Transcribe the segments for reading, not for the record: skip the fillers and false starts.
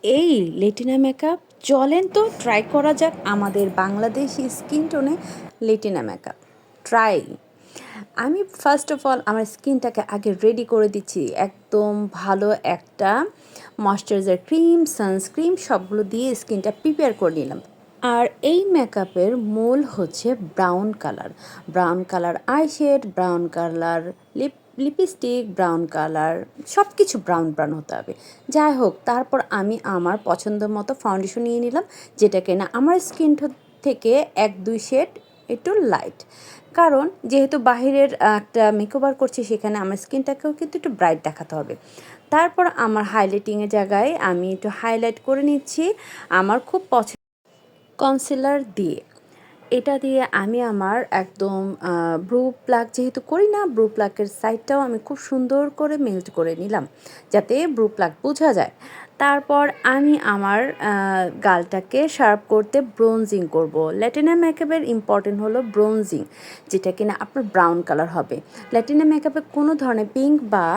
এই Latina makeup চলেন তো ট্রাই করা যাক আমাদের বাংলাদেশি স্কিন টোনে লেটিনা মেকআপ ট্রাই। আমি ফার্স্ট অফ অল আমার স্কিনটাকে আগে রেডি করে দিচ্ছি, একদম ভালো একটা ময়শ্চারাইজার ক্রিম, সানস্ক্রিন সবগুলো দিয়ে স্কিনটা প্রিপেয়ার করে নিলাম। আর এই মেকআপের মূল হচ্ছে brown colour, brown colour eyeshadow, brown colour lipstick, brown colour সব কিছু ব্রাউন ব্রাউন হতে হবে। যাই হোক, তারপর আমি আমার পছন্দ মতো ফাউন্ডেশন নিয়ে নিলাম, যেটা কিনা আমার স্কিন থেকে 1-2 শেড একটু লাইট, কারণ যেহেতু বাহিরের একটা মেকওভার করছি সেখানে আমার স্কিনটাকেও কিন্তু একটু ব্রাইট দেখাতে হবে। তারপর আমার হাইলাইটিংয়ের জায়গায় আমি একটু হাইলাইট করে নিচ্ছি আমার খুব পছন্দ কনসিলার দিয়ে। এটা দিয়ে আমি আমার একদম ব্রু প্লাক যেহেতু করি না, ব্রু প্লাকের সাইডটাও আমি খুব সুন্দর করে মেল্ট করে নিলাম যাতে ব্রু প্লাক বোঝা যায়। তারপর আমি আমার গালটাকে শার্প করতে ব্রোনজিং করব। ল্যাটিনা মেকআপের ইম্পর্টেন্ট হলো ব্রোনজিং, যেটা কিনা আপনার ব্রাউন কালার হবে। ল্যাটিনা মেকআপে কোনো ধরনের পিঙ্ক বা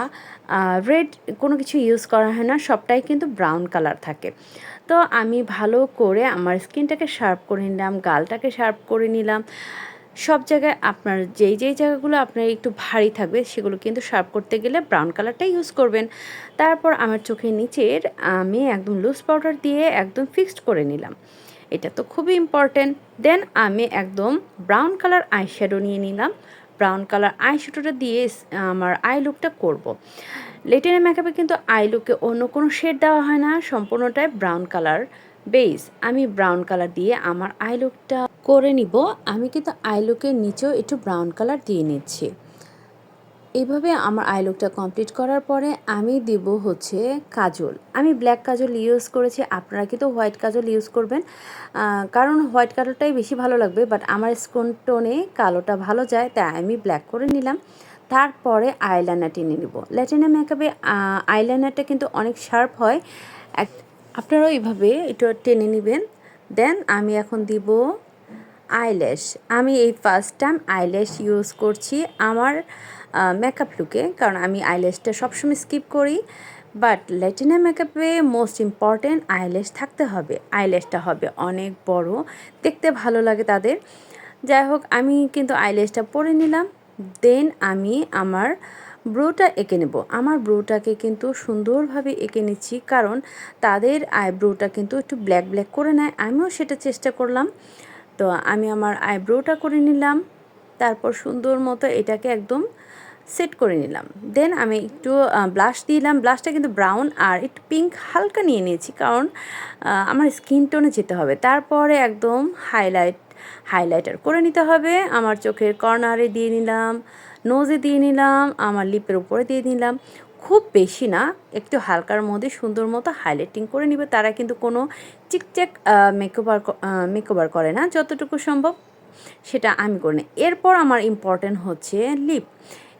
রেড কোনো কিছু ইউজ করা হয় না, সবটাই কিন্তু ব্রাউন কালার থাকে। তো আমি ভালো করে আমার স্কিনটাকে শার্প করে নিলাম, গালটাকে শার্প করে নিলাম। সব জায়গায় আপনার যেই জায়গাগুলো আপনার একটু ভারী থাকবে সেগুলো কিন্তু শার্প করতে গেলে ব্রাউন কালারটা ইউজ করবেন। তারপর আমার চোখের নিচের আমি একদম লুজ পাউডার দিয়ে একদম ফিক্সড করে নিলাম, এটা তো খুবই ইম্পর্ট্যান্ট। দেন আমি একদম ব্রাউন কালার আইশ্যাডো নিয়ে নিলাম, ব্রাউন কালার আইশ্যাডোটা দিয়ে আমার আই লুকটা করব। লেটিনা মেকআপে কিন্তু আই লুকে অন্য কোনো শেড দেওয়া হয় না, সম্পূর্ণটাই ব্রাউন কালার বেস। আমি ব্রাউন কালার দিয়ে আমার আই লুকটা করে নিব। আমি কিন্তু আই লুকের নিচেও একটু ব্রাউন কালার দিয়ে নিচ্ছি। এইভাবে আমার আই লুকটা কমপ্লিট করার পরে আমি দিব হচ্ছে কাজল। আমি ব্ল্যাক কাজল ইউজ করেছি, আপনারা কিন্তু হোয়াইট কাজল ইউজ করবেন, কারণ হোয়াইট কালারটাই বেশি ভালো লাগবে, বাট আমার স্কিন টোনে কালোটা ভালো যায় তাই আমি ব্ল্যাক করে নিলাম। তারপরে আইলাইনার টেনে নিব। ল্যাটিনা মেকআপে আইলাইনারটা কিন্তু অনেক শার্প হয়, এক আপনারাও এইভাবে একটু টেনে নেবেন। দেন আমি এখন দিব আইল্যাশ। আমি এই ফার্স্ট টাইম আইল্যাশ ইউজ করছি আমার মেকআপ লুকে, কারণ আমি আইল্যাশটা সবসময় স্কিপ করি, বাট ল্যাটিনা মেকআপে মোস্ট ইম্পর্ট্যান্ট আইল্যাশ থাকতে হবে। আইল্যাশটা হবে অনেক বড়, দেখতে ভালো লাগে তাদের। যাই হোক, আমি কিন্তু আইল্যাশটা পরে নিলাম। দেন আমি আমার ব্রোটা এঁকে নেব। আমার ব্রোটাকে কিন্তু সুন্দরভাবে এঁকে নিচ্ছি, কারণ তাদের আইব্রোটা কিন্তু একটু ব্ল্যাক ব্ল্যাক করে নেয়, আমিও সেটা চেষ্টা করলাম। তো আমি আমার আইব্রোটা করে নিলাম, তারপর সুন্দর মতো এটাকে একদম সেট করে নিলাম। দেন আমি একটু ব্লাশ দিলাম, ব্লাশটা কিন্তু ব্রাউন আর একটু পিঙ্ক হালকা নিয়ে নিয়েছি, কারণ আমার স্কিন টোনে যেতে হবে। তারপরে একদম হাইলাইটার করে নিতে হবে। আমার চোখের কর্নারে দিয়ে নিলাম, নোজে দিয়ে নিলাম, আমার লিপের উপরে দিয়ে নিলাম। খুব বেশি না, একটু হালকার মধ্যে সুন্দর মতো হাইলাইটিং করে নিবে। তারা কিন্তু কোনো চিকচাক মেকওভার করে না, যতটুকু সম্ভব সেটা আমি করি না। এরপর আমার ইম্পর্টেন্ট হচ্ছে লিপ।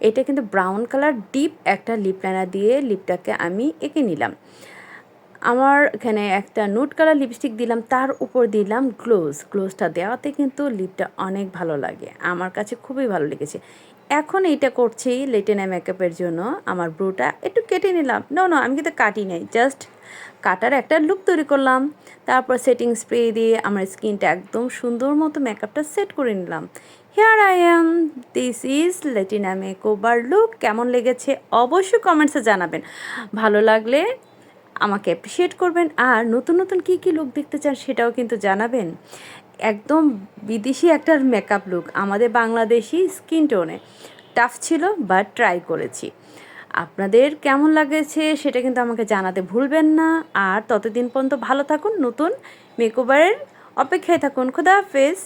এটা কিন্তু ব্রাউন কালার ডিপ একটা লিপ লাইনার দিয়ে লিপটাকে আমি এঁকে নিলাম। আমার এখানে একটা নুড কালার লিপস্টিক দিলাম, তার উপর দিলাম গ্লোজটা দেওয়াতে কিন্তু লিপটা অনেক ভালো লাগে, আমার কাছে খুবই ভালো লেগেছে। এখন এইটা করছি লেটিনা মেকআপের জন্য। আমার ব্রুটা একটু কেটে নিলাম, নো আমি কিন্তু কাটি নাই, জাস্ট কাটার একটা লুক তৈরি করলাম। তারপর সেটিং স্প্রে দিয়ে আমার স্কিনটা একদম সুন্দর মতো মেকআপটা সেট করে নিলাম। Here I am, this is Latina makeover look. কেমন লেগেছে অবশ্যই কমেন্টসে জানাবেন, ভালো লাগলে আমাকে অ্যাপ্রিসিয়েট করবেন, আর নতুন নতুন কী কী লুক দেখতে চান সেটাও কিন্তু জানাবেন। একদম বিদেশি একটা মেকআপ লুক আমাদের বাংলাদেশি স্কিন টোনে, টাফ ছিল বাট ট্রাই করেছি। আপনাদের কেমন লাগেছে সেটা কিন্তু আমাকে জানাতে ভুলবেন না। আর ততদিন পর্যন্ত ভালো থাকুন, নতুন মেকওভারের অপেক্ষায় থাকুন। খোদা হাফেজ।